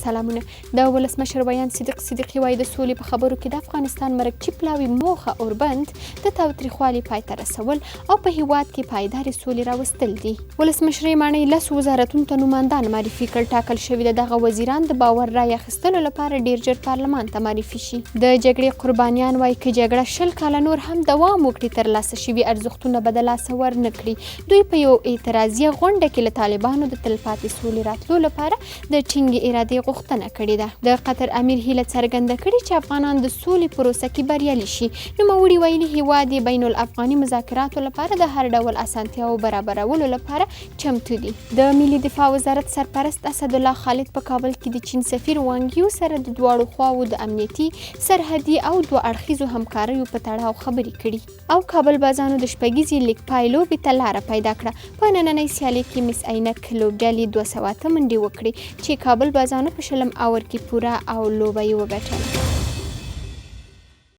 سلامونه. د ولسمشر ویان صدیقي وایي د سولې په خبرو کې د افغانستان مرکچي پلاوي موخه اوربند د تاوتریخوالي پای ته رسول او په هیواد کې پایدارې سولې راوستل دي. ولسمشرۍ ماڼۍ لسو وزارتونو ته نوماندان معرفي کړل. ټاکل شوي د دغه وزیران د باور رایې اخیستلو لپاره ډیر ژر پارلمان ته معرفي شي. د جګړې قربانیان وایي که جګړه 20 کاله نور هم دوام وکړي ترلاسه شوي ارزښتونه به د لاسه ورنکړي. دوی په یو اعتراضیه غونډه کې له طالبانو د تلپاتې سولې راتلو لپاره د ټینګې ارادې غوښتنه کړې ده. د قطر امیر هیله څرګنده کړې چې افغانان د سولې پروسه کې بریالي شي. نوموړي ویلي هیواد یې بین الافغاني مذاکراتو لپاره د هر ډول اسانتیاو برابرولو لپاره چمتو دي. د ملي دفاع وزارت سرپرست اسدالله خالد په کابل کې د چین سفیر وانګیو سره د دواړو خواوو د امنیتي، سرحدي او دوه اړخیزو همکاریو په تړاو خبرې کړي او کابل بازانو د شپږیزې لیګ پای لوبې ته لاره پیدا کړه. په نننۍ سیالۍ کې مس عینک لوبډلې 200 منډې وکړې چې کابل بازانو په 20 اور کې پوره او لوبه یې وګټله.